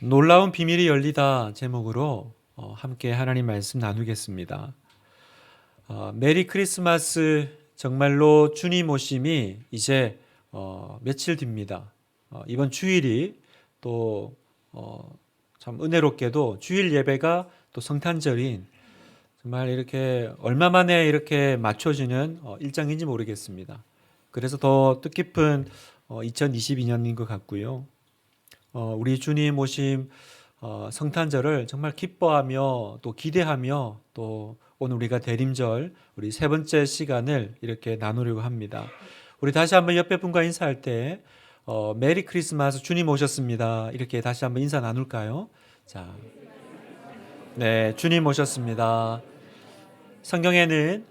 놀라운 비밀이 열리다 제목으로 함께 하나님 말씀 나누겠습니다. 메리 크리스마스. 정말로 주님 오심이 이제 며칠 뒤입니다. 이번 주일이 또 참 은혜롭게도 주일 예배가 또 성탄절인, 정말 이렇게 얼마 만에 이렇게 맞춰지는 일정인지 모르겠습니다. 그래서 더 뜻깊은 2022년인 것 같고요. 우리 주님 오심 성탄절을 정말 기뻐하며 또 기대하며, 또 오늘 우리가 대림절 우리 세 번째 시간을 이렇게 나누려고 합니다. 우리 다시 한번 옆에 분과 인사할 때 메리 크리스마스, 주님 오셨습니다, 이렇게 다시 한번 인사 나눌까요? 자, 네, 주님 오셨습니다. 성경에는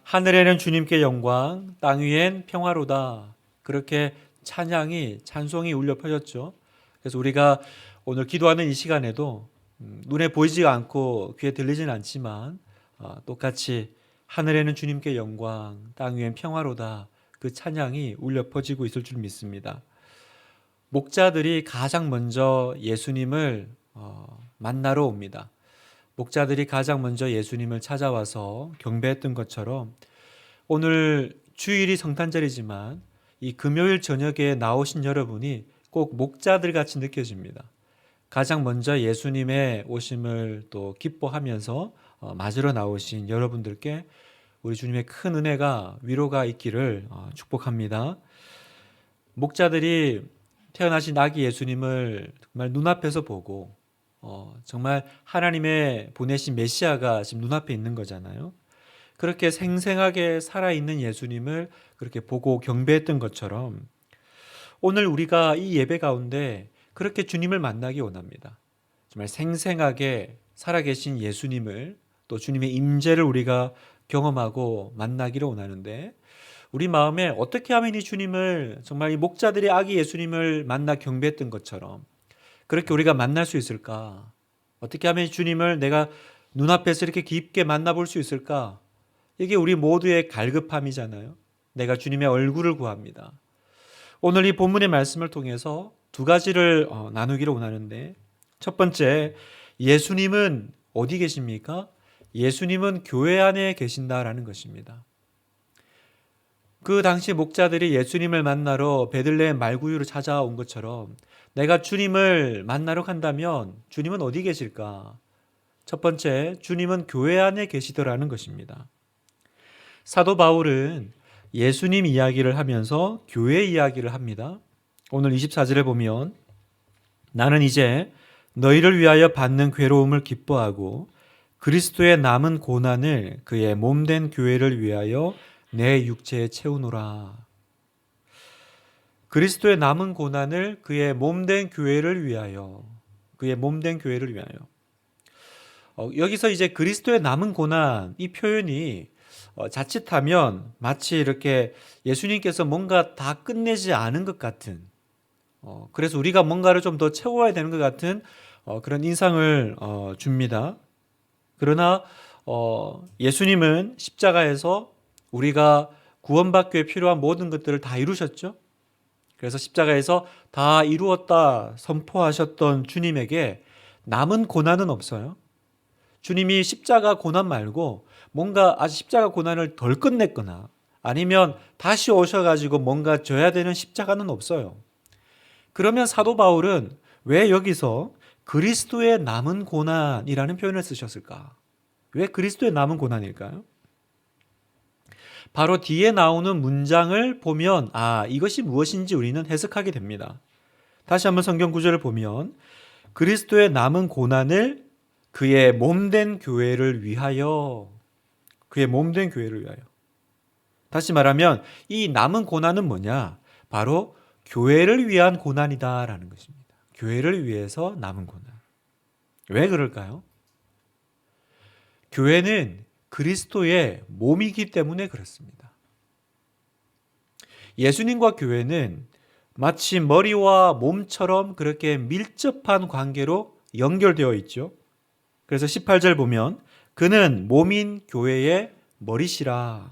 하늘에는 주님께 영광, 땅 위엔 평화로다, 그렇게 찬송이 울려 퍼졌죠. 그래서 우리가 오늘 기도하는 이 시간에도 눈에 보이지 않고 귀에 들리진 않지만 똑같이 하늘에는 주님께 영광, 땅 위엔 평화로다, 그 찬양이 울려 퍼지고 있을 줄 믿습니다. 목자들이 가장 먼저 예수님을 만나러 옵니다. 목자들이 가장 먼저 예수님을 찾아와서 경배했던 것처럼 오늘 주일이 성탄절이지만 이 금요일 저녁에 나오신 여러분이 꼭 목자들 같이 느껴집니다. 가장 먼저 예수님의 오심을 또 기뻐하면서 맞으러 나오신 여러분들께 우리 주님의 큰 은혜가, 위로가 있기를 축복합니다. 목자들이 태어나신 아기 예수님을 정말 눈앞에서 보고 정말 하나님의 보내신 메시아가 지금 눈앞에 있는 거잖아요. 그렇게 생생하게 살아있는 예수님을 그렇게 보고 경배했던 것처럼 오늘 우리가 이 예배 가운데 그렇게 주님을 만나기 원합니다. 정말 생생하게 살아계신 예수님을, 또 주님의 임재를 우리가 경험하고 만나기를 원하는데, 우리 마음에 어떻게 하면 이 주님을, 정말 이 목자들이 아기 예수님을 만나 경배했던 것처럼 그렇게 우리가 만날 수 있을까? 어떻게 하면 이 주님을 내가 눈앞에서 이렇게 깊게 만나볼 수 있을까? 이게 우리 모두의 갈급함이잖아요. 내가 주님의 얼굴을 구합니다. 오늘 이 본문의 말씀을 통해서 두 가지를 나누기를 원하는데, 첫 번째, 예수님은 어디 계십니까? 예수님은 교회 안에 계신다라는 것입니다. 그 당시 목자들이 예수님을 만나러 베들레헴 말구유로 찾아온 것처럼 내가 주님을 만나러 간다면 주님은 어디 계실까? 첫 번째, 주님은 교회 안에 계시더라는 것입니다. 사도 바울은 예수님 이야기를 하면서 교회 이야기를 합니다. 오늘 24절에 보면, 나는 이제 너희를 위하여 받는 괴로움을 기뻐하고 그리스도의 남은 고난을 그의 몸된 교회를 위하여 내 육체에 채우노라. 그리스도의 남은 고난을 그의 몸된 교회를 위하여, 그의 몸된 교회를 위하여. 여기서 이제 그리스도의 남은 고난, 이 표현이 자칫하면 마치 이렇게 예수님께서 뭔가 다 끝내지 않은 것 같은, 그래서 우리가 뭔가를 좀 더 채워야 되는 것 같은 그런 인상을 줍니다. 그러나 예수님은 십자가에서 우리가 구원받기에 필요한 모든 것들을 다 이루셨죠. 그래서 십자가에서 다 이루었다 선포하셨던 주님에게 남은 고난은 없어요. 주님이 십자가 고난 말고 뭔가 아직 십자가 고난을 덜 끝냈거나 아니면 다시 오셔가지고 뭔가 져야 되는 십자가는 없어요. 그러면 사도 바울은 왜 여기서 그리스도의 남은 고난이라는 표현을 쓰셨을까? 왜 그리스도의 남은 고난일까요? 바로 뒤에 나오는 문장을 보면 이것이 무엇인지 우리는 해석하게 됩니다. 다시 한번 성경 구절을 보면, 그리스도의 남은 고난을 그의 몸된 교회를 위하여, 그의 몸된 교회를 위하여. 다시 말하면 이 남은 고난은 뭐냐? 바로 교회를 위한 고난이다라는 것입니다. 교회를 위해서 남은 고난. 왜 그럴까요? 교회는 그리스도의 몸이기 때문에 그렇습니다. 예수님과 교회는 마치 머리와 몸처럼 그렇게 밀접한 관계로 연결되어 있죠. 그래서 18절 보면, 그는 몸인 교회의 머리시라.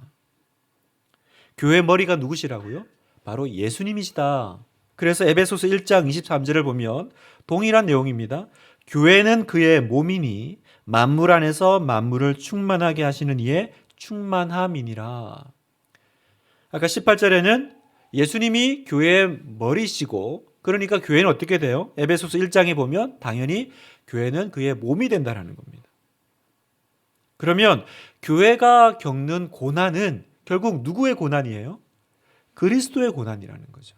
교회 머리가 누구시라고요? 바로 예수님이시다. 그래서 에베소서 1장 23절을 보면 동일한 내용입니다. 교회는 그의 몸이니 만물 안에서 만물을 충만하게 하시는 이의 충만함이니라. 아까 18절에는 예수님이 교회의 머리시고, 그러니까 교회는 어떻게 돼요? 에베소서 1장에 보면 당연히 교회는 그의 몸이 된다는 겁니다. 그러면 교회가 겪는 고난은 결국 누구의 고난이에요? 그리스도의 고난이라는 거죠.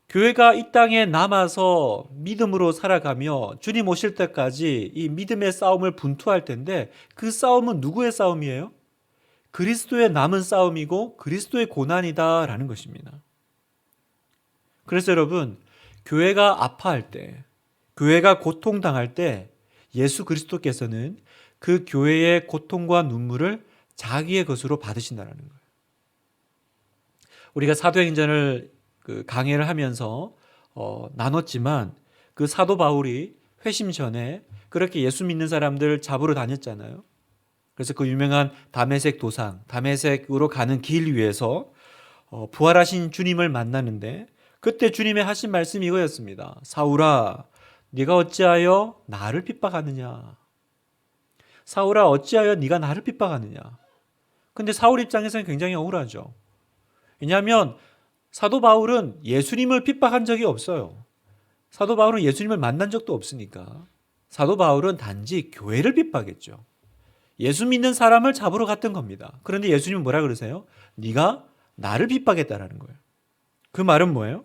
교회가 이 땅에 남아서 믿음으로 살아가며 주님 오실 때까지 이 믿음의 싸움을 분투할 텐데, 그 싸움은 누구의 싸움이에요? 그리스도의 남은 싸움이고 그리스도의 고난이다라는 것입니다. 그래서 여러분, 교회가 아파할 때, 교회가 고통당할 때 예수 그리스도께서는 그 교회의 고통과 눈물을 자기의 것으로 받으신다는 거예요. 우리가 사도행전을 강해를 하면서 나눴지만, 그 사도 바울이 회심 전에 그렇게 예수 믿는 사람들 잡으러 다녔잖아요. 그래서 그 유명한 다메섹 도상, 다메섹으로 가는 길 위에서 부활하신 주님을 만나는데, 그때 주님의 하신 말씀이 이거였습니다. 사울아, 네가 어찌하여 나를 핍박하느냐? 사울아, 어찌하여 네가 나를 핍박하느냐? 근데 사울 입장에서는 굉장히 억울하죠. 왜냐하면 사도 바울은 예수님을 핍박한 적이 없어요. 사도 바울은 예수님을 만난 적도 없으니까 사도 바울은 단지 교회를 핍박했죠. 예수 믿는 사람을 잡으러 갔던 겁니다. 그런데 예수님은 뭐라 그러세요? 네가 나를 핍박했다라는 거예요. 그 말은 뭐예요?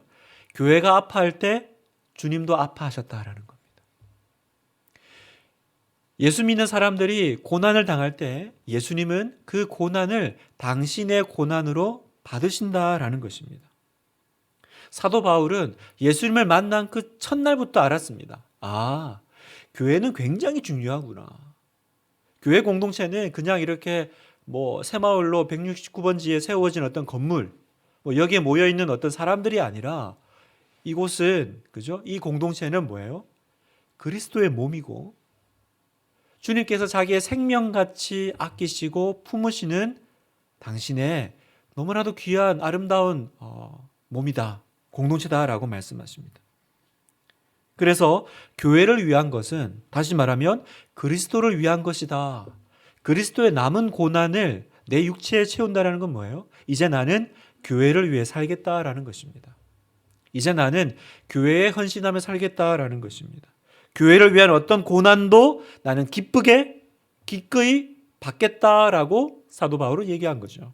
교회가 아파할 때 주님도 아파하셨다라는 겁니다. 예수 믿는 사람들이 고난을 당할 때 예수님은 그 고난을 당신의 고난으로 받으신다라는 것입니다. 사도 바울은 예수님을 만난 그 첫날부터 알았습니다. 아, 교회는 굉장히 중요하구나. 교회 공동체는 그냥 이렇게 새마을로 169번지에 세워진 어떤 건물, 여기에 모여 있는 어떤 사람들이 아니라, 이곳은, 그죠? 이 공동체는 뭐예요? 그리스도의 몸이고, 주님께서 자기의 생명같이 아끼시고 품으시는 당신의 너무나도 귀한 아름다운 몸이다, 공동체다라고 말씀하십니다. 그래서 교회를 위한 것은 다시 말하면 그리스도를 위한 것이다. 그리스도의 남은 고난을 내 육체에 채운다는 건 뭐예요? 이제 나는 교회를 위해 살겠다라는 것입니다. 이제 나는 교회에 헌신하며 살겠다라는 것입니다. 교회를 위한 어떤 고난도 나는 기꺼이 받겠다라고 사도 바울은 얘기한 거죠.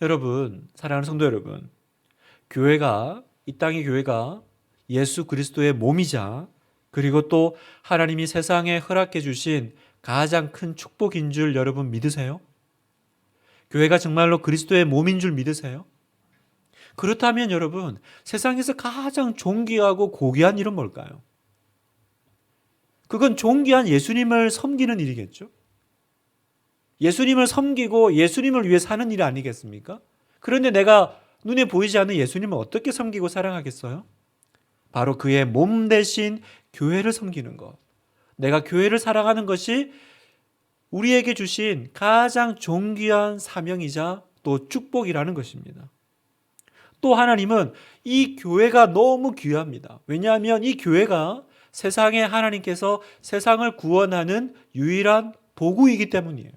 여러분, 사랑하는 성도 여러분, 이 땅의 교회가 예수 그리스도의 몸이자, 그리고 또 하나님이 세상에 허락해 주신 가장 큰 축복인 줄 여러분 믿으세요? 교회가 정말로 그리스도의 몸인 줄 믿으세요? 그렇다면 여러분, 세상에서 가장 존귀하고 고귀한 일은 뭘까요? 그건 존귀한 예수님을 섬기는 일이겠죠? 예수님을 섬기고 예수님을 위해 사는 일 아니겠습니까? 그런데 내가 눈에 보이지 않는 예수님을 어떻게 섬기고 사랑하겠어요? 바로 그의 몸 대신 교회를 섬기는 것. 내가 교회를 사랑하는 것이 우리에게 주신 가장 존귀한 사명이자 또 축복이라는 것입니다. 또 하나님은 이 교회가 너무 귀합니다. 왜냐하면 이 교회가 세상에 하나님께서 세상을 구원하는 유일한 도구이기 때문이에요.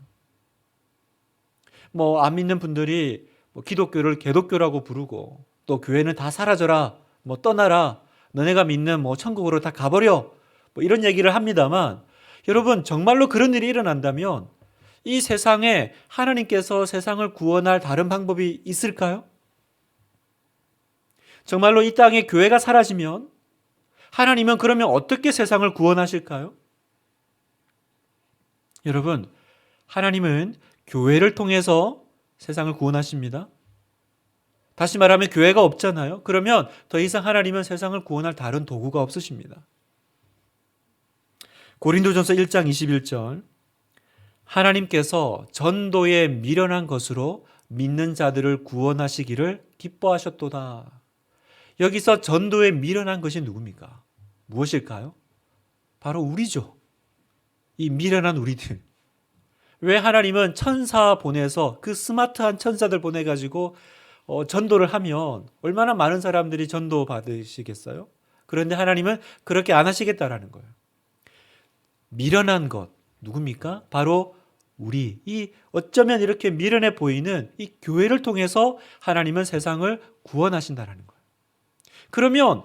안 믿는 분들이 기독교를 개독교라고 부르고, 또 교회는 다 사라져라, 떠나라, 너네가 믿는 천국으로 다 가버려, 이런 얘기를 합니다만, 여러분, 정말로 그런 일이 일어난다면 이 세상에 하나님께서 세상을 구원할 다른 방법이 있을까요? 정말로 이 땅에 교회가 사라지면 하나님은 그러면 어떻게 세상을 구원하실까요? 여러분, 하나님은 교회를 통해서 세상을 구원하십니다. 다시 말하면 교회가 없잖아요. 그러면 더 이상 하나님은 세상을 구원할 다른 도구가 없으십니다. 고린도전서 1장 21절, 하나님께서 전도에 미련한 것으로 믿는 자들을 구원하시기를 기뻐하셨도다. 여기서 전도에 미련한 것이 누굽니까? 무엇일까요? 바로 우리죠. 이 미련한 우리들. 왜 하나님은 천사 보내서, 그 스마트한 천사들 보내가지고 전도를 하면 얼마나 많은 사람들이 전도 받으시겠어요? 그런데 하나님은 그렇게 안 하시겠다라는 거예요. 미련한 것 누굽니까? 바로 우리 이 어쩌면 이렇게 미련해 보이는 이 교회를 통해서 하나님은 세상을 구원하신다라는 거예요. 그러면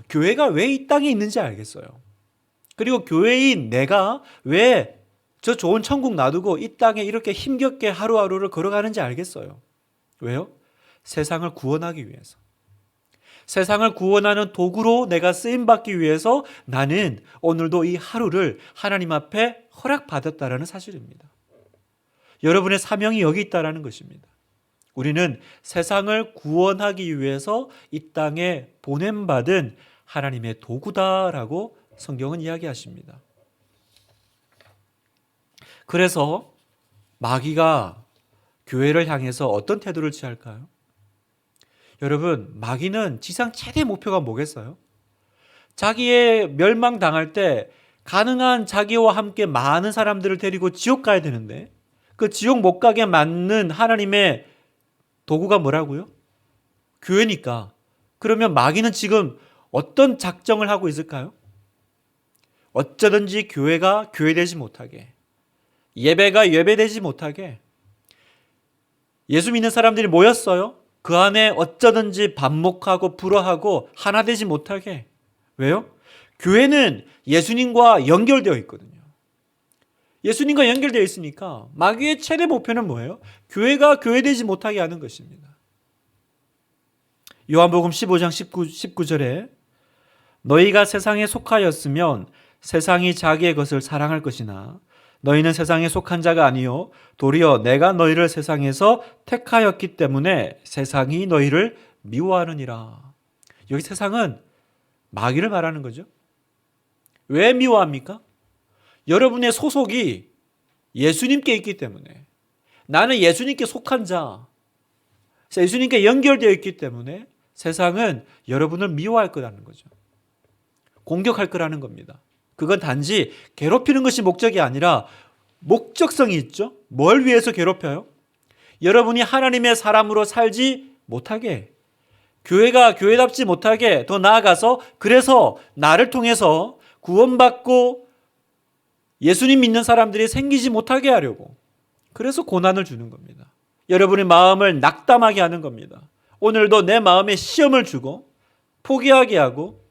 교회가 왜 이 땅에 있는지 알겠어요. 그리고 교회인 내가 왜 저 좋은 천국 놔두고 이 땅에 이렇게 힘겹게 하루하루를 걸어가는지 알겠어요. 왜요? 세상을 구원하기 위해서. 세상을 구원하는 도구로 내가 쓰임받기 위해서 나는 오늘도 이 하루를 하나님 앞에 허락받았다라는 사실입니다. 여러분의 사명이 여기 있다라는 것입니다. 우리는 세상을 구원하기 위해서 이 땅에 보냄받은 하나님의 도구다라고 성경은 이야기하십니다. 그래서 마귀가 교회를 향해서 어떤 태도를 취할까요? 여러분, 마귀는 지상 최대 목표가 뭐겠어요? 자기의 멸망당할 때 가능한 자기와 함께 많은 사람들을 데리고 지옥 가야 되는데 그 지옥 못 가게 만든 하나님의 도구가 뭐라고요? 교회니까. 그러면 마귀는 지금 어떤 작정을 하고 있을까요? 어쩌든지 교회가 교회되지 못하게, 예배가 예배되지 못하게, 예수 믿는 사람들이 모였어요. 그 안에 어쩌든지 반목하고 불화하고 하나 되지 못하게. 왜요? 교회는 예수님과 연결되어 있거든요. 예수님과 연결되어 있으니까 마귀의 최대 목표는 뭐예요? 교회가 교회되지 못하게 하는 것입니다. 요한복음 15장 19절에 너희가 세상에 속하였으면 세상이 자기의 것을 사랑할 것이나 너희는 세상에 속한 자가 아니요 도리어 내가 너희를 세상에서 택하였기 때문에 세상이 너희를 미워하느니라. 여기 세상은 마귀를 말하는 거죠. 왜 미워합니까? 여러분의 소속이 예수님께 있기 때문에, 나는 예수님께 속한 자, 예수님께 연결되어 있기 때문에 세상은 여러분을 미워할 거라는 거죠. 공격할 거라는 겁니다. 그건 단지 괴롭히는 것이 목적이 아니라 목적성이 있죠. 뭘 위해서 괴롭혀요? 여러분이 하나님의 사람으로 살지 못하게, 교회가 교회답지 못하게, 더 나아가서 그래서 나를 통해서 구원받고 예수님 믿는 사람들이 생기지 못하게 하려고, 그래서 고난을 주는 겁니다. 여러분의 마음을 낙담하게 하는 겁니다. 오늘도 내 마음에 시험을 주고 포기하게 하고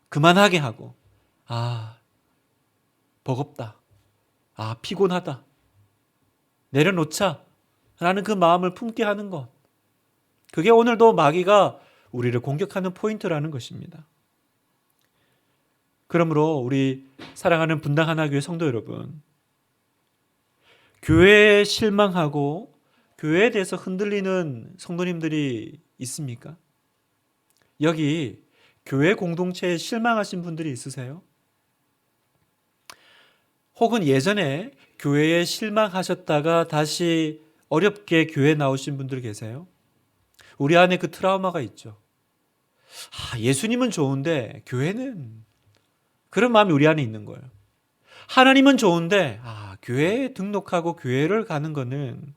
그만하게 하고, 버겁다, 피곤하다, 내려놓자 라는 그 마음을 품게 하는 것, 그게 오늘도 마귀가 우리를 공격하는 포인트라는 것입니다. 그러므로 우리 사랑하는 분당 하나교회 성도 여러분, 교회에 실망하고 교회에 대해서 흔들리는 성도님들이 있습니까? 여기 교회 공동체에 실망하신 분들이 있으세요? 혹은 예전에 교회에 실망하셨다가 다시 어렵게 교회에 나오신 분들 계세요? 우리 안에 그 트라우마가 있죠. 예수님은 좋은데 교회는, 그런 마음이 우리 안에 있는 거예요. 하나님은 좋은데 교회에 등록하고 교회를 가는 거는,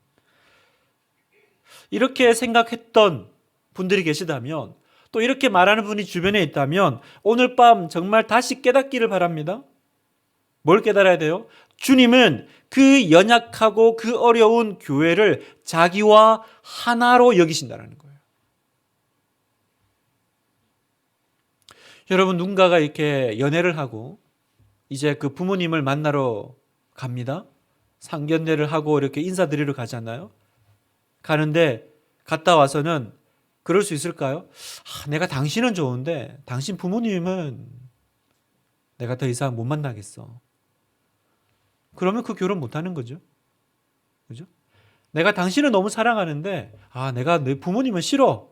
이렇게 생각했던 분들이 계시다면, 또 이렇게 말하는 분이 주변에 있다면 오늘 밤 정말 다시 깨닫기를 바랍니다. 뭘 깨달아야 돼요? 주님은 그 연약하고 그 어려운 교회를 자기와 하나로 여기신다는 거예요. 여러분, 누군가가 이렇게 연애를 하고 이제 그 부모님을 만나러 갑니다. 상견례를 하고 이렇게 인사드리러 가잖아요. 가는데 갔다 와서는 그럴 수 있을까요? 내가 당신은 좋은데 당신 부모님은 내가 더 이상 못 만나겠어. 그러면 그 결혼 못 하는 거죠. 그죠? 내가 당신을 너무 사랑하는데 내가 내 부모님은 싫어.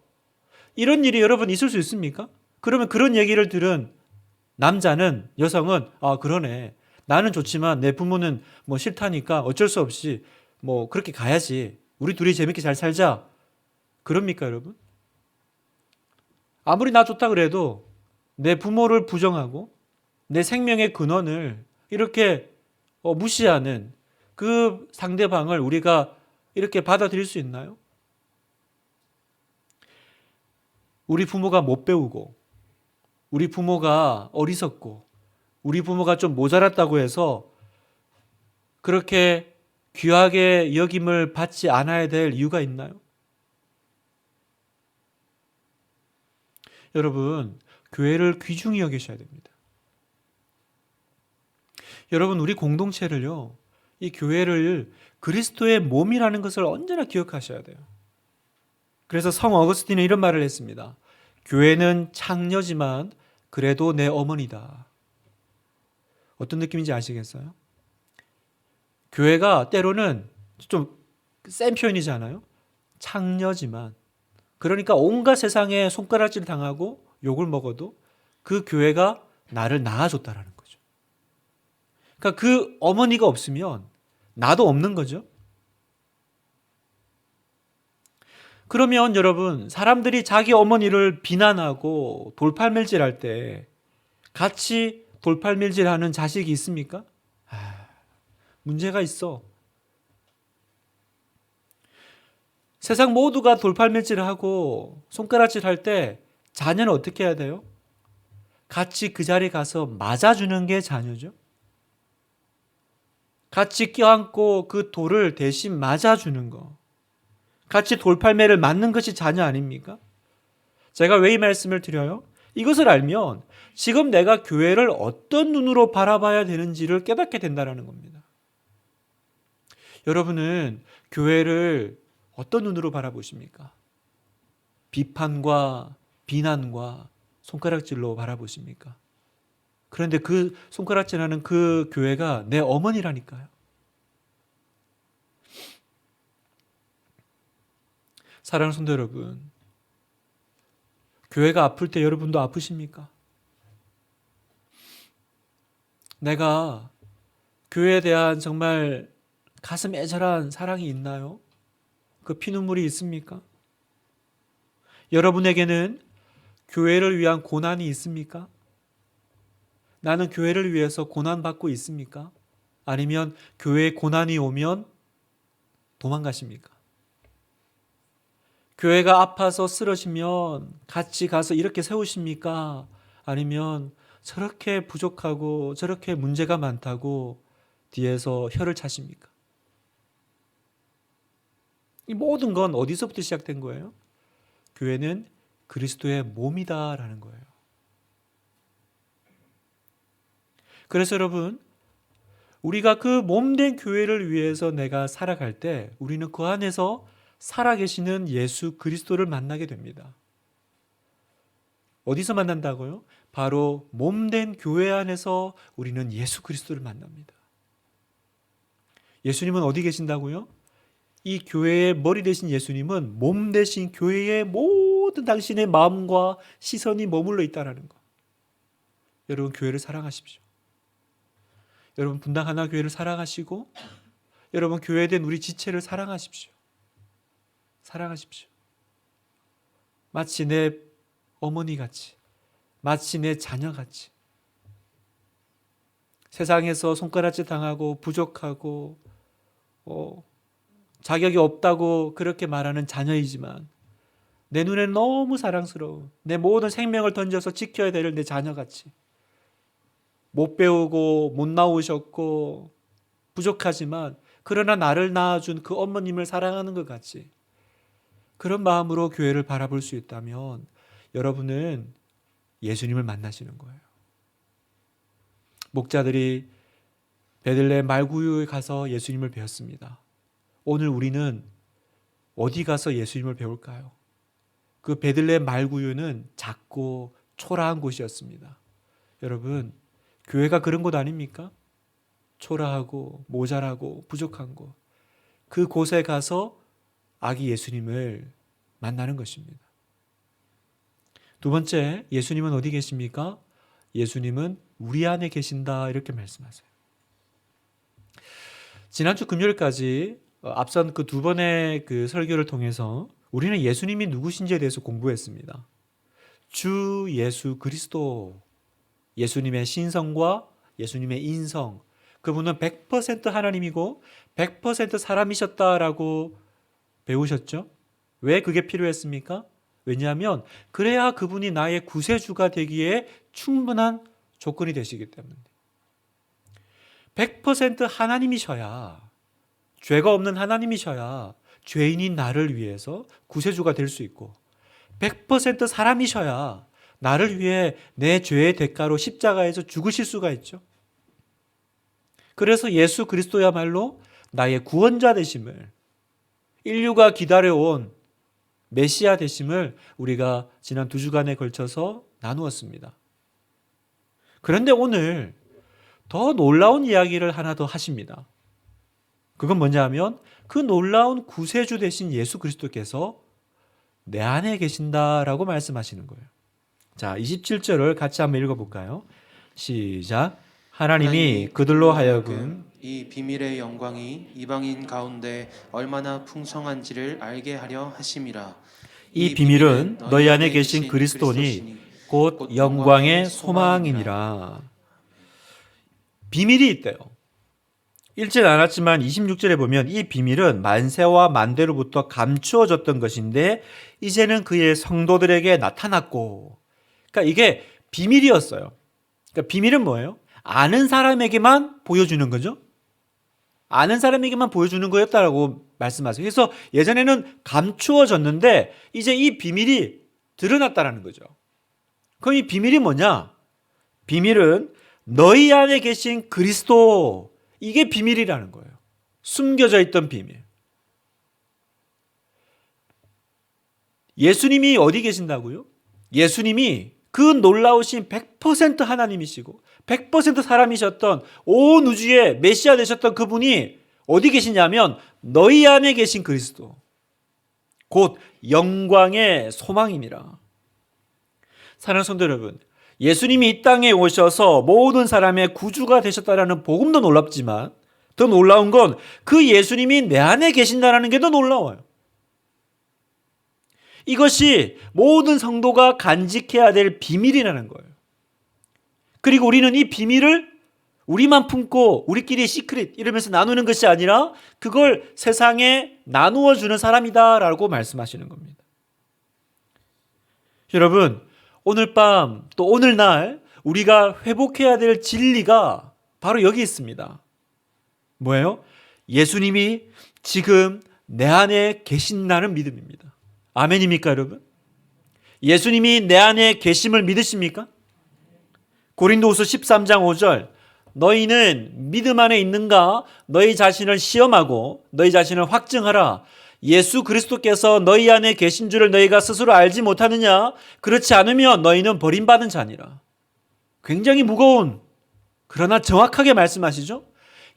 이런 일이 여러분 있을 수 있습니까? 그러면 그런 얘기를 들은 남자는, 여성은 그러네. 나는 좋지만 내 부모는 뭐 싫다니까 어쩔 수 없이 뭐 그렇게 가야지. 우리 둘이 재밌게 잘 살자. 그럽니까, 여러분? 아무리 나 좋다 그래도 내 부모를 부정하고 내 생명의 근원을 이렇게 무시하는 그 상대방을 우리가 이렇게 받아들일 수 있나요? 우리 부모가 못 배우고, 우리 부모가 어리석고, 우리 부모가 좀 모자랐다고 해서 그렇게 귀하게 여김을 받지 않아야 될 이유가 있나요? 여러분, 교회를 귀중히 여기셔야 됩니다. 여러분, 우리 공동체를요, 이 교회를 그리스도의 몸이라는 것을 언제나 기억하셔야 돼요. 그래서 성 어거스틴은 이런 말을 했습니다. 교회는 창녀지만 그래도 내 어머니다. 어떤 느낌인지 아시겠어요? 교회가 때로는 좀 센 표현이잖아요. 창녀지만, 그러니까 온갖 세상에 손가락질 당하고 욕을 먹어도 그 교회가 나를 낳아줬다라는 거죠. 그러니까 그 어머니가 없으면 나도 없는 거죠. 그러면 여러분, 사람들이 자기 어머니를 비난하고 돌팔매질할 때 같이 돌팔매질하는 자식이 있습니까? 문제가 있어. 세상 모두가 돌팔매질을 하고 손가락질할 때 자녀는 어떻게 해야 돼요? 같이 그 자리에 가서 맞아주는 게 자녀죠. 같이 껴안고 그 돌을 대신 맞아주는 거. 같이 돌팔매를 맞는 것이 자녀 아닙니까? 제가 왜 이 말씀을 드려요? 이것을 알면 지금 내가 교회를 어떤 눈으로 바라봐야 되는지를 깨닫게 된다는 겁니다. 여러분은 교회를 어떤 눈으로 바라보십니까? 비판과 비난과 손가락질로 바라보십니까? 그런데 그 손가락질하는 그 교회가 내 어머니라니까요. 사랑하는 성도 여러분, 교회가 아플 때 여러분도 아프십니까? 내가 교회에 대한 정말 가슴 애절한 사랑이 있나요? 그 피눈물이 있습니까? 여러분에게는 교회를 위한 고난이 있습니까? 나는 교회를 위해서 고난받고 있습니까? 아니면 교회에 고난이 오면 도망가십니까? 교회가 아파서 쓰러지면 같이 가서 이렇게 세우십니까? 아니면 저렇게 부족하고 저렇게 문제가 많다고 뒤에서 혀를 차십니까? 이 모든 건 어디서부터 시작된 거예요? 교회는 그리스도의 몸이다라는 거예요. 그래서 여러분, 우리가 그 몸된 교회를 위해서 내가 살아갈 때 우리는 그 안에서 살아계시는 예수 그리스도를 만나게 됩니다. 어디서 만난다고요? 바로 몸된 교회 안에서 우리는 예수 그리스도를 만납니다. 예수님은 어디 계신다고요? 이 교회의 머리 되신 예수님은 몸 되신 교회의 모든 당신의 마음과 시선이 머물러 있다는 거. 여러분, 교회를 사랑하십시오. 여러분, 분당 하나교회를 사랑하시고 여러분, 교회된 우리 지체를 사랑하십시오. 사랑하십시오. 마치 내 어머니같이, 마치 내 자녀같이. 세상에서 손가락질 당하고 부족하고 자격이 없다고 그렇게 말하는 자녀이지만 내 눈에 너무 사랑스러운, 내 모든 생명을 던져서 지켜야 될 내 자녀같이, 못 배우고 못 나오셨고 부족하지만 그러나 나를 낳아준 그 어머님을 사랑하는 것 같이, 그런 마음으로 교회를 바라볼 수 있다면 여러분은 예수님을 만나시는 거예요. 목자들이 베들레헴 말구유에 가서 예수님을 배웠습니다. 오늘 우리는 어디 가서 예수님을 배울까요? 그 베들레헴 말구유는 작고 초라한 곳이었습니다. 여러분, 교회가 그런 곳 아닙니까? 초라하고 모자라고 부족한 곳. 그 곳에 가서 아기 예수님을 만나는 것입니다. 두 번째, 예수님은 어디 계십니까? 예수님은 우리 안에 계신다, 이렇게 말씀하세요. 지난주 금요일까지 앞선 그 두 번의 그 설교를 통해서 우리는 예수님이 누구신지에 대해서 공부했습니다. 주 예수 그리스도, 예수님의 신성과 예수님의 인성, 그분은 100% 하나님이고 100% 사람이셨다라고 배우셨죠? 왜 그게 필요했습니까? 왜냐하면 그래야 그분이 나의 구세주가 되기에 충분한 조건이 되시기 때문에. 100% 하나님이셔야, 죄가 없는 하나님이셔야 죄인인 나를 위해서 구세주가 될 수 있고, 100% 사람이셔야 나를 위해 내 죄의 대가로 십자가에서 죽으실 수가 있죠. 그래서 예수 그리스도야말로 나의 구원자 되심을, 인류가 기다려온 메시아 되심을 우리가 지난 2주간에 걸쳐서 나누었습니다. 그런데 오늘 더 놀라운 이야기를 하나 더 하십니다. 그건 뭐냐 하면 그 놀라운 구세주 되신 예수 그리스도께서 내 안에 계신다라고 말씀하시는 거예요. 자, 27절을 같이 한번 읽어볼까요? 시작. 하나님이 그들로 하여금 이 비밀의 영광이 이방인 가운데 얼마나 풍성한지를 알게 하려 하심이라. 이 비밀은 너희 안에 계신 그리스도니 곧 영광의 소망이니라. 비밀이 있대요. 읽진 않았지만 26절에 보면 이 비밀은 만세와 만대로부터 감추어졌던 것인데 이제는 그의 성도들에게 나타났고, 그러니까 이게 비밀이었어요. 그러니까 비밀은 뭐예요? 아는 사람에게만 보여주는 거죠. 아는 사람에게만 보여주는 거였다라고 말씀하세요. 그래서 예전에는 감추어졌는데 이제 이 비밀이 드러났다라는 거죠. 그럼 이 비밀이 뭐냐? 비밀은 너희 안에 계신 그리스도, 이게 비밀이라는 거예요. 숨겨져 있던 비밀. 예수님이 어디 계신다고요? 예수님이 그 놀라우신 100% 하나님이시고 100% 사람이셨던 온 우주의 메시아 되셨던 그분이 어디 계시냐면 너희 안에 계신 그리스도, 곧 영광의 소망입니다. 사랑하는 성도 여러분, 예수님이 이 땅에 오셔서 모든 사람의 구주가 되셨다라는 복음도 놀랍지만 더 놀라운 건 그 예수님이 내 안에 계신다는 게 더 놀라워요. 이것이 모든 성도가 간직해야 될 비밀이라는 거예요. 그리고 우리는 이 비밀을 우리만 품고 우리끼리 시크릿 이러면서 나누는 것이 아니라 그걸 세상에 나누어 주는 사람이다라고 말씀하시는 겁니다. 여러분, 오늘 밤 또 오늘날 우리가 회복해야 될 진리가 바로 여기 있습니다. 뭐예요? 예수님이 지금 내 안에 계신다는 믿음입니다. 아멘입니까, 여러분? 예수님이 내 안에 계심을 믿으십니까? 고린도후서 13장 5절, 너희는 믿음 안에 있는가? 너희 자신을 시험하고 너희 자신을 확증하라. 예수 그리스도께서 너희 안에 계신 줄을 너희가 스스로 알지 못하느냐? 그렇지 않으면 너희는 버림받은 자니라. 굉장히 무거운, 그러나 정확하게 말씀하시죠?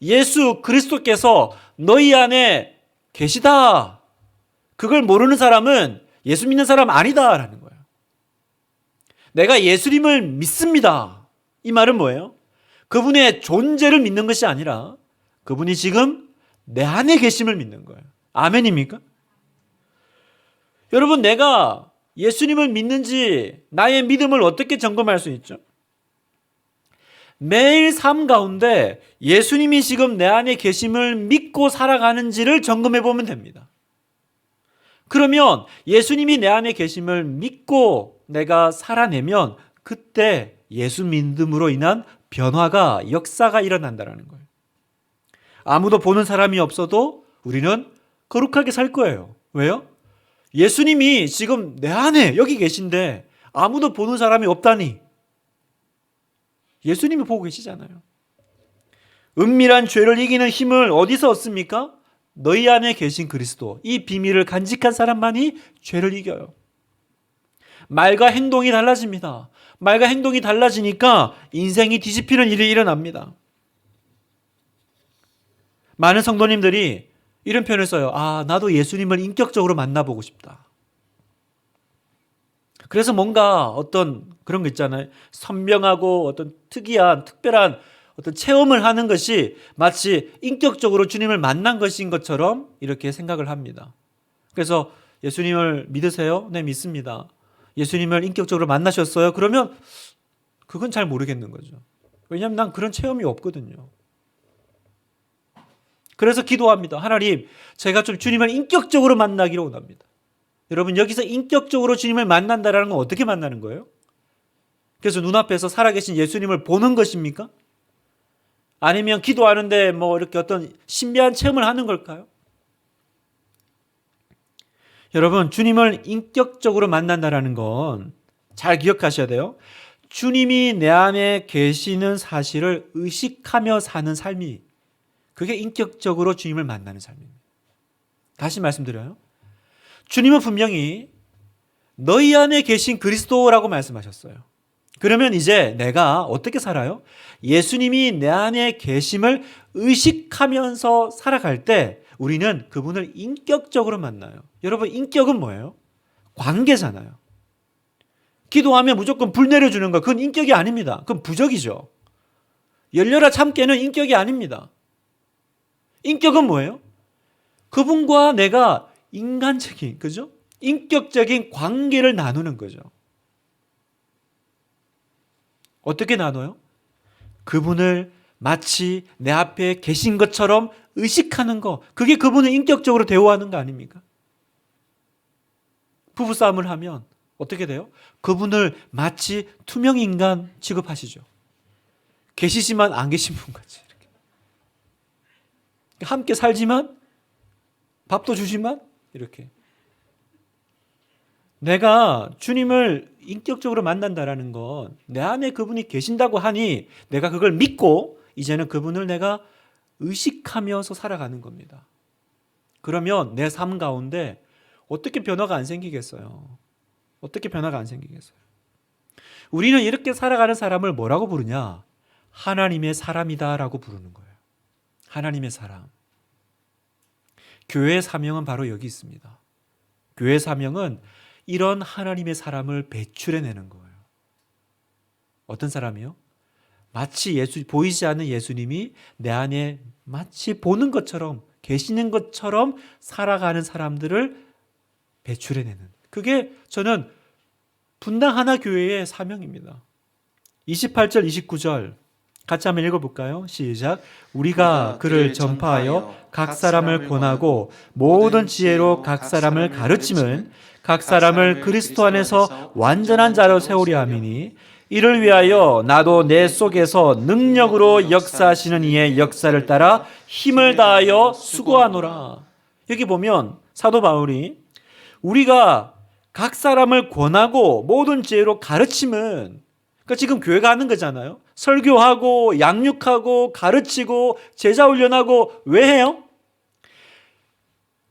예수 그리스도께서 너희 안에 계시다. 그걸 모르는 사람은 예수 믿는 사람 아니다라는 거예요. 내가 예수님을 믿습니다. 이 말은 뭐예요? 그분의 존재를 믿는 것이 아니라 그분이 지금 내 안에 계심을 믿는 거예요. 아멘입니까? 여러분, 내가 예수님을 믿는지 나의 믿음을 어떻게 점검할 수 있죠? 매일 삶 가운데 예수님이 지금 내 안에 계심을 믿고 살아가는지를 점검해 보면 됩니다. 그러면 예수님이 내 안에 계심을 믿고 내가 살아내면 그때 예수 믿음으로 인한 변화가, 역사가 일어난다는 거예요. 아무도 보는 사람이 없어도 우리는 거룩하게 살 거예요. 왜요? 예수님이 지금 내 안에 여기 계신데 아무도 보는 사람이 없다니. 예수님이 보고 계시잖아요. 은밀한 죄를 이기는 힘을 어디서 얻습니까? 너희 안에 계신 그리스도, 이 비밀을 간직한 사람만이 죄를 이겨요. 말과 행동이 달라집니다. 말과 행동이 달라지니까 인생이 뒤집히는 일이 일어납니다. 많은 성도님들이 이런 표현을 써요. 아, 나도 예수님을 인격적으로 만나보고 싶다. 그래서 뭔가 어떤 그런 거 있잖아요. 선명하고 어떤 특이한, 특별한 어떤 체험을 하는 것이 마치 인격적으로 주님을 만난 것인 것처럼 이렇게 생각을 합니다. 그래서 예수님을 믿으세요? 네, 믿습니다. 예수님을 인격적으로 만나셨어요? 그러면 그건 잘 모르겠는 거죠. 왜냐하면 난 그런 체험이 없거든요. 그래서 기도합니다. 하나님, 제가 좀 주님을 인격적으로 만나기를 원합니다. 여러분, 여기서 인격적으로 주님을 만난다라는 건 어떻게 만나는 거예요? 그래서 눈앞에서 살아계신 예수님을 보는 것입니까? 아니면 기도하는데 뭐 이렇게 어떤 신비한 체험을 하는 걸까요? 여러분, 주님을 인격적으로 만난다라는 건 잘 기억하셔야 돼요. 주님이 내 안에 계시는 사실을 의식하며 사는 삶이, 그게 인격적으로 주님을 만나는 삶입니다. 다시 말씀드려요. 주님은 분명히 너희 안에 계신 그리스도라고 말씀하셨어요. 그러면 이제 내가 어떻게 살아요? 예수님이 내 안에 계심을 의식하면서 살아갈 때 우리는 그분을 인격적으로 만나요. 여러분, 인격은 뭐예요? 관계잖아요. 기도하면 무조건 불 내려주는 거, 그건 인격이 아닙니다. 그건 부적이죠. 열려라 참깨는 인격이 아닙니다. 인격은 뭐예요? 그분과 내가 인간적인, 그죠? 인격적인 관계를 나누는 거죠. 어떻게 나눠요? 그분을 마치 내 앞에 계신 것처럼 의식하는 거, 그게 그분을 인격적으로 대우하는 거 아닙니까? 부부싸움을 하면 어떻게 돼요? 그분을 마치 투명인간 취급하시죠. 계시지만 안 계신 분 같이 이렇게. 함께 살지만 밥도 주지만 이렇게. 내가 주님을 인격적으로 만난다라는 건 내 안에 그분이 계신다고 하니 내가 그걸 믿고 이제는 그분을 내가 의식하면서 살아가는 겁니다. 그러면 내 삶 가운데 어떻게 변화가 안 생기겠어요? 어떻게 변화가 안 생기겠어요? 우리는 이렇게 살아가는 사람을 뭐라고 부르냐? 하나님의 사람이다라고 부르는 거예요. 하나님의 사람. 교회의 사명은 바로 여기 있습니다. 교회의 사명은 이런 하나님의 사람을 배출해내는 거예요. 어떤 사람이요? 마치 보이지 않는 예수님이 내 안에 마치 보는 것처럼 계시는 것처럼 살아가는 사람들을 배출해내는, 그게 저는 분당 하나교회의 사명입니다. 28절 29절 같이 한번 읽어볼까요? 시작. 우리가 그를 전파하여 각 사람을 권하고 모든 지혜로 각 사람을 가르침은 각 사람을 그리스도 안에서 완전한 자로 세우려 함이니 이를 위하여 나도 내 속에서 능력으로 역사하시는 이의 역사를 따라 힘을 다하여 수고하노라. 여기 보면 사도 바울이 우리가 각 사람을 권하고 모든 지혜로 가르침은, 그러니까 지금 교회가 하는 거잖아요. 설교하고 양육하고 가르치고 제자 훈련하고 왜 해요?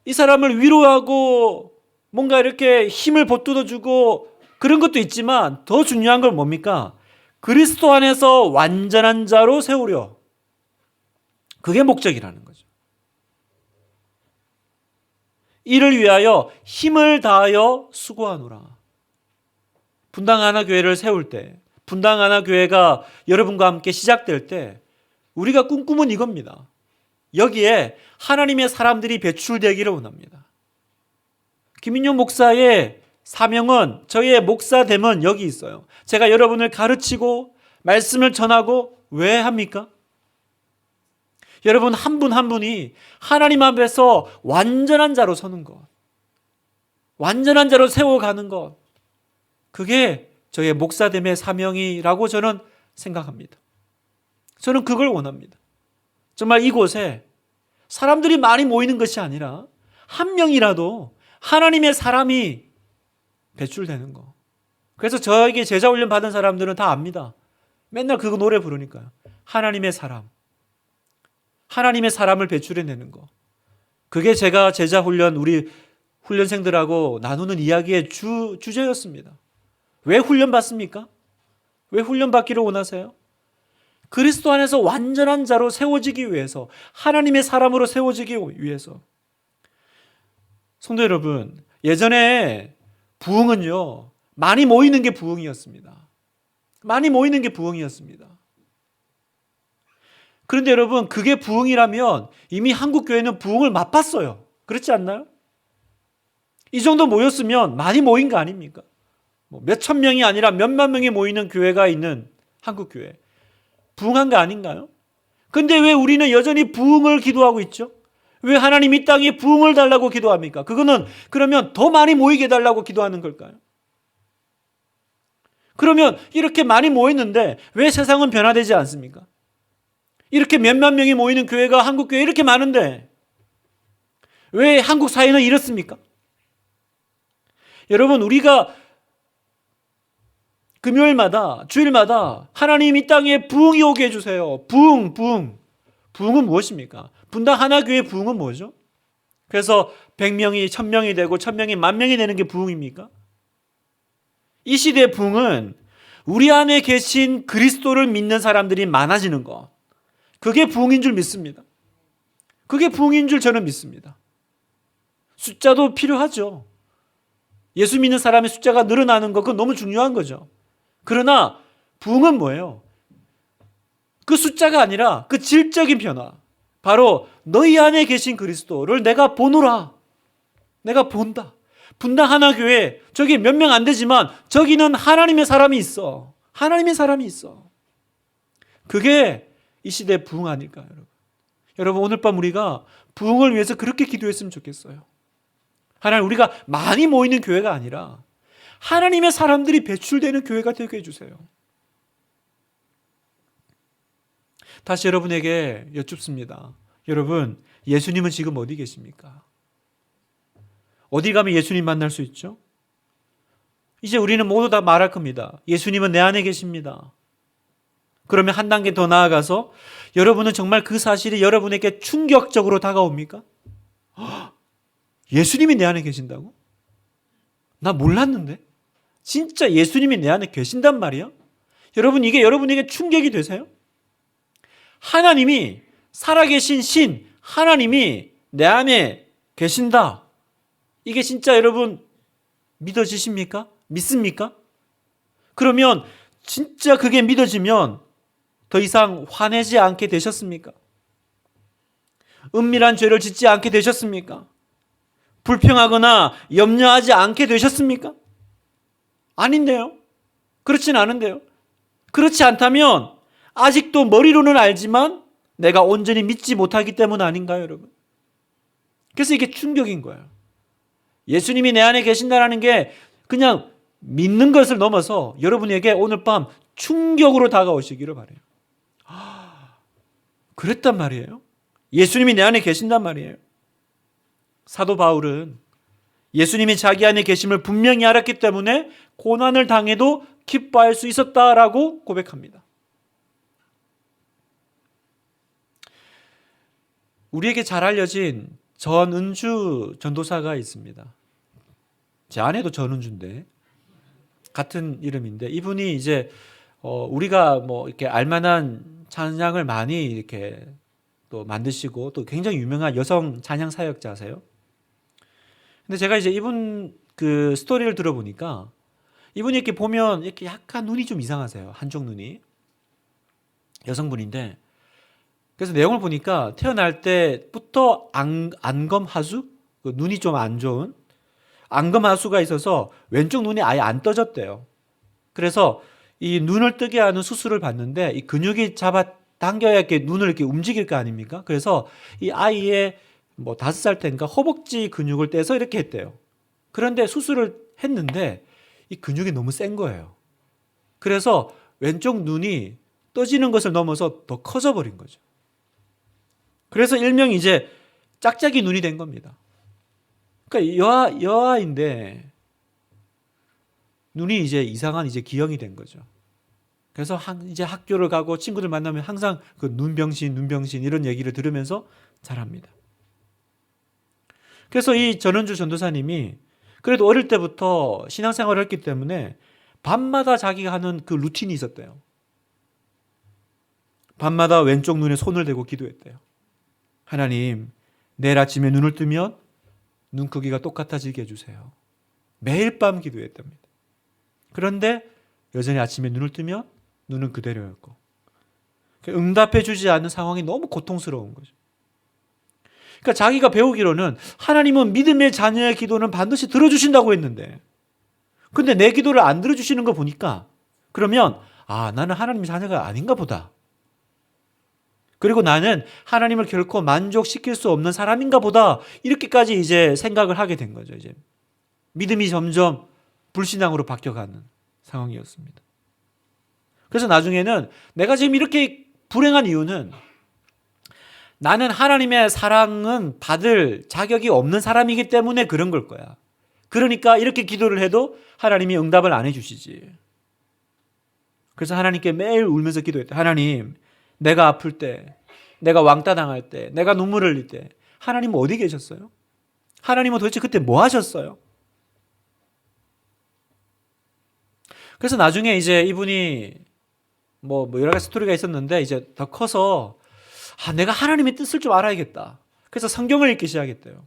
이 사람을 위로하고 뭔가 이렇게 힘을 보태주고 그런 것도 있지만 더 중요한 건 뭡니까? 그리스도 안에서 완전한 자로 세우려. 그게 목적이라는 거죠. 이를 위하여 힘을 다하여 수고하노라. 분당 하나교회를 세울 때, 분당 하나교회가 여러분과 함께 시작될 때 우리가 꿈꾸면 이겁니다. 여기에 하나님의 사람들이 배출되기를 원합니다. 김인용 목사의 사명은, 저희의 목사됨은 여기 있어요. 제가 여러분을 가르치고 말씀을 전하고 왜 합니까? 여러분 한 분 한 분이 하나님 앞에서 완전한 자로 서는 것, 완전한 자로 세워가는 것, 그게 저의 목사됨의 사명이라고 저는 생각합니다. 저는 그걸 원합니다. 정말 이곳에 사람들이 많이 모이는 것이 아니라 한 명이라도 하나님의 사람이 배출되는 거. 그래서 저에게 제자 훈련 받은 사람들은 다 압니다. 맨날 그거 노래 부르니까요. 하나님의 사람. 하나님의 사람을 배출해내는 거. 그게 제가 제자 훈련, 우리 훈련생들하고 나누는 이야기의 주제였습니다. 왜 훈련 받습니까? 왜 훈련 받기를 원하세요? 그리스도 안에서 완전한 자로 세워지기 위해서, 하나님의 사람으로 세워지기 위해서. 성도 여러분, 예전에 부흥은요, 많이 모이는 게 부흥이었습니다. 많이 모이는 게 부흥이었습니다. 그런데 여러분, 그게 부흥이라면 이미 한국 교회는 부흥을 맛봤어요. 그렇지 않나요? 이 정도 모였으면 많이 모인 거 아닙니까? 몇천 명이 아니라 몇만 명이 모이는 교회가 있는 한국 교회. 부흥한 거 아닌가요? 근데 왜 우리는 여전히 부흥을 기도하고 있죠? 왜 하나님 이 땅에 부흥을 달라고 기도합니까? 그거는 그러면 더 많이 모이게 해달라고 기도하는 걸까요? 그러면 이렇게 많이 모였는데 왜 세상은 변화되지 않습니까? 이렇게 몇만 명이 모이는 교회가 한국 교회 이렇게 많은데 왜 한국 사회는 이렇습니까? 여러분, 우리가 금요일마다 주일마다 하나님 이 땅에 부흥이 오게 해주세요. 부흥. 부흥은 무엇입니까? 분당 하나교회 부흥은 뭐죠? 그래서 100명이 1000명이 되고 1000명이 10,000명이 되는 게 부흥입니까? 이 시대의 부흥은 우리 안에 계신 그리스도를 믿는 사람들이 많아지는 것. 그게 부흥인 줄 믿습니다. 그게 부흥인 줄 저는 믿습니다. 숫자도 필요하죠. 예수 믿는 사람의 숫자가 늘어나는 것, 그건 너무 중요한 거죠. 그러나 부흥은 뭐예요? 그 숫자가 아니라 그 질적인 변화. 바로 너희 안에 계신 그리스도를 내가 보노라. 내가 본다. 분당 하나교회 저기 몇 명 안 되지만 저기는 하나님의 사람이 있어. 하나님의 사람이 있어. 그게 이 시대의 부흥 아닐까요, 여러분? 여러분, 오늘 밤 우리가 부흥을 위해서 그렇게 기도했으면 좋겠어요. 하나님, 우리가 많이 모이는 교회가 아니라 하나님의 사람들이 배출되는 교회가 되게 해주세요. 다시 여러분에게 여쭙습니다. 여러분, 예수님은 지금 어디 계십니까? 어디 가면 예수님 만날 수 있죠? 이제 우리는 모두 다 말할 겁니다. 예수님은 내 안에 계십니다. 그러면 한 단계 더 나아가서 여러분은 정말 그 사실이 여러분에게 충격적으로 다가옵니까? 예수님이 내 안에 계신다고? 나 몰랐는데? 진짜 예수님이 내 안에 계신단 말이야? 여러분, 이게 여러분에게 충격이 되세요? 하나님이, 살아계신 신, 하나님이 내 안에 계신다. 이게 진짜 여러분 믿어지십니까? 믿습니까? 그러면 진짜 그게 믿어지면 더 이상 화내지 않게 되셨습니까? 은밀한 죄를 짓지 않게 되셨습니까? 불평하거나 염려하지 않게 되셨습니까? 아닌데요. 그렇진 않은데요. 그렇지 않다면 아직도 머리로는 알지만 내가 온전히 믿지 못하기 때문 아닌가요, 여러분? 그래서 이게 충격인 거예요. 예수님이 내 안에 계신다는 게 그냥 믿는 것을 넘어서 여러분에게 오늘 밤 충격으로 다가오시기를 바라요. 그랬단 말이에요. 예수님이 내 안에 계신단 말이에요. 사도 바울은 예수님이 자기 안에 계심을 분명히 알았기 때문에 고난을 당해도 기뻐할 수 있었다라고 고백합니다. 우리에게 잘 알려진 전은주 전도사가 있습니다. 제 아내도 전은주인데 같은 이름인데 이분이 이제 우리가 뭐 이렇게 알만한 찬양을 많이 이렇게 또 만드시고 또 굉장히 유명한 여성 찬양 사역자세요. 근데 제가 이제 이분 그 스토리를 들어보니까 이분이 이렇게 보면 이렇게 약간 눈이 좀 이상하세요. 한쪽 눈이. 여성분인데 그래서 내용을 보니까 태어날 때부터 안검하수, 그 눈이 좀 안 좋은 안검하수가 있어서 왼쪽 눈이 아예 안 떠졌대요. 그래서 이 눈을 뜨게 하는 수술을 받는데 이 근육이 잡아 당겨야 이렇게 눈을 이렇게 움직일 거 아닙니까? 그래서 이 아이의 뭐 5살 때인가 허벅지 근육을 떼서 이렇게 했대요. 그런데 수술을 했는데 이 근육이 너무 센 거예요. 그래서 왼쪽 눈이 떠지는 것을 넘어서 더 커져 버린 거죠. 그래서 일명 이제 짝짝이 눈이 된 겁니다. 그러니까 여아인데 눈이 이제 이상한 이제 기형이 된 거죠. 그래서 이제 학교를 가고 친구들 만나면 항상 그 눈병신 이런 얘기를 들으면서 자랍니다. 그래서 이 전은주 전도사님이 그래도 어릴 때부터 신앙생활을 했기 때문에 밤마다 자기가 하는 그 루틴이 있었대요. 밤마다 왼쪽 눈에 손을 대고 기도했대요. 하나님, 내일 아침에 눈을 뜨면 눈 크기가 똑같아지게 해주세요. 매일 밤 기도했답니다. 그런데 여전히 아침에 눈을 뜨면 눈은 그대로였고 응답해 주지 않는 상황이 너무 고통스러운 거죠. 그러니까 자기가 배우기로는 하나님은 믿음의 자녀의 기도는 반드시 들어주신다고 했는데 근데 내 기도를 안 들어주시는 거 보니까 그러면 나는 하나님의 자녀가 아닌가 보다. 그리고 나는 하나님을 결코 만족시킬 수 없는 사람인가 보다. 이렇게까지 이제 생각을 하게 된 거죠. 이제 믿음이 점점 불신앙으로 바뀌어가는 상황이었습니다. 그래서 나중에는 내가 지금 이렇게 불행한 이유는 나는 하나님의 사랑은 받을 자격이 없는 사람이기 때문에 그런 걸 거야. 그러니까 이렇게 기도를 해도 하나님이 응답을 안 해주시지. 그래서 하나님께 매일 울면서 기도했대. 하나님, 내가 아플 때, 내가 왕따 당할 때, 내가 눈물을 흘릴 때 하나님은 어디 계셨어요? 하나님은 도대체 그때 뭐 하셨어요? 그래서 나중에 이제 이분이 뭐 여러 가지 스토리가 있었는데 이제 더 커서 내가 하나님의 뜻을 좀 알아야겠다. 그래서 성경을 읽기 시작했대요.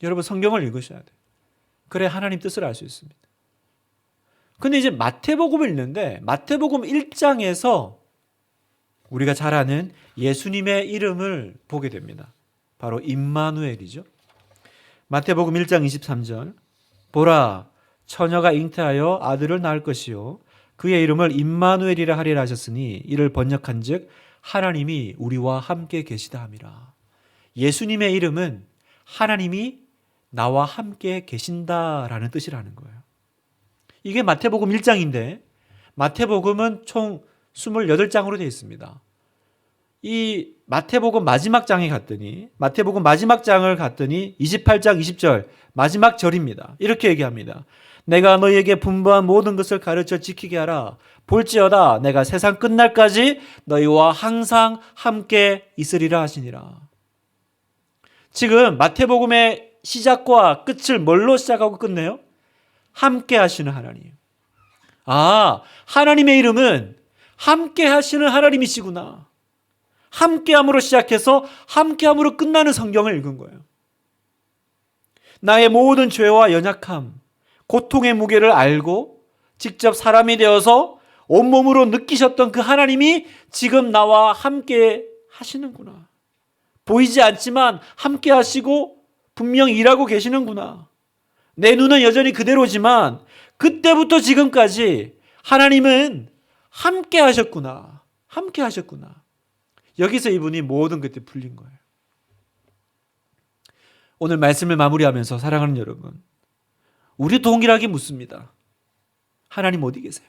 여러분 성경을 읽으셔야 돼요. 그래 하나님 뜻을 알 수 있습니다. 근데 이제 마태복음을 읽는데 마태복음 1장에서 우리가 잘 아는 예수님의 이름을 보게 됩니다. 바로 임마누엘이죠. 마태복음 1장 23절 보라 처녀가 잉태하여 아들을 낳을 것이요 그의 이름을 임마누엘이라 하리라 하셨으니 이를 번역한즉 하나님이 우리와 함께 계시다 함이라. 예수님의 이름은 하나님이 나와 함께 계신다라는 뜻이라는 거예요. 이게 마태복음 1장인데 마태복음은 총 28장으로 되어 있습니다. 이 마태복음 마지막 장에 갔더니 마태복음 마지막 장을 갔더니 28장 20절 마지막 절입니다. 이렇게 얘기합니다. 내가 너희에게 분부한 모든 것을 가르쳐 지키게 하라. 볼지어다 내가 세상 끝날까지 너희와 항상 함께 있으리라 하시니라. 지금 마태복음의 시작과 끝을 뭘로 시작하고 끝내요? 함께 하시는 하나님. 하나님의 이름은 함께 하시는 하나님이시구나. 함께함으로 시작해서 함께함으로 끝나는 성경을 읽은 거예요. 나의 모든 죄와 연약함, 고통의 무게를 알고 직접 사람이 되어서 온몸으로 느끼셨던 그 하나님이 지금 나와 함께 하시는구나. 보이지 않지만 함께 하시고 분명 일하고 계시는구나. 내 눈은 여전히 그대로지만 그때부터 지금까지 하나님은 함께 하셨구나. 함께 하셨구나. 여기서 이분이 모든 것들이 풀린 거예요. 오늘 말씀을 마무리하면서 사랑하는 여러분, 우리 동일하게 묻습니다. 하나님 어디 계세요?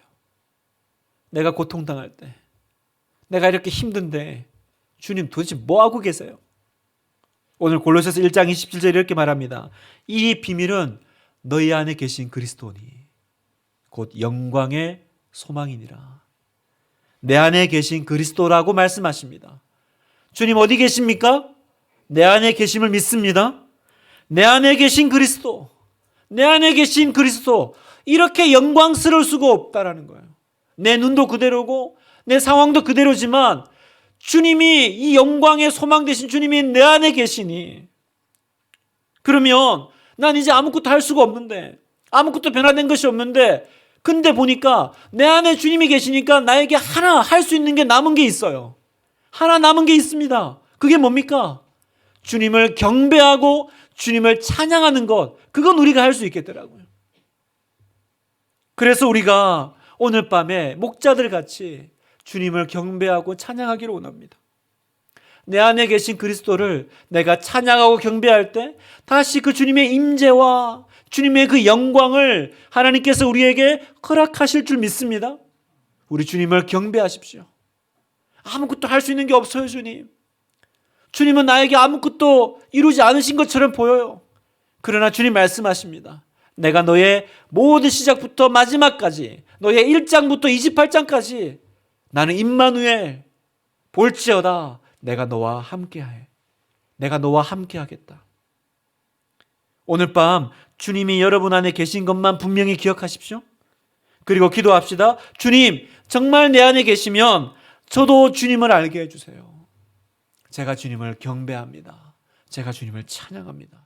내가 고통당할 때, 내가 이렇게 힘든데 주님 도대체 뭐 하고 계세요? 오늘 골로새서 1장 27절 이렇게 말합니다. 이 비밀은 너희 안에 계신 그리스도니 곧 영광의 소망이니라. 내 안에 계신 그리스도라고 말씀하십니다. 주님 어디 계십니까? 내 안에 계심을 믿습니다. 내 안에 계신 그리스도, 내 안에 계신 그리스도, 이렇게 영광스러울 수가 없다라는 거예요. 내 눈도 그대로고 내 상황도 그대로지만 주님이, 이 영광의 소망 되신 주님이 내 안에 계시니, 그러면 난 이제 아무것도 할 수가 없는데, 아무것도 변화된 것이 없는데, 근데 보니까 내 안에 주님이 계시니까 나에게 하나 할 수 있는 게 남은 게 있어요. 하나 남은 게 있습니다. 그게 뭡니까? 주님을 경배하고 주님을 찬양하는 것, 그건 우리가 할 수 있겠더라고요. 그래서 우리가 오늘 밤에 목자들 같이 주님을 경배하고 찬양하기를 원합니다. 내 안에 계신 그리스도를 내가 찬양하고 경배할 때 다시 그 주님의 임재와 주님의 그 영광을 하나님께서 우리에게 허락하실 줄 믿습니다. 우리 주님을 경배하십시오. 아무것도 할 수 있는 게 없어요, 주님. 주님은 나에게 아무것도 이루지 않으신 것처럼 보여요. 그러나 주님 말씀하십니다. 내가 너의 모든 시작부터 마지막까지, 너의 1장부터 28장까지 나는 임마누엘, 볼지어다 내가 너와 함께해. 내가 너와 함께하겠다. 오늘 밤 주님이 여러분 안에 계신 것만 분명히 기억하십시오. 그리고 기도합시다. 주님, 정말 내 안에 계시면 저도 주님을 알게 해주세요. 제가 주님을 경배합니다. 제가 주님을 찬양합니다.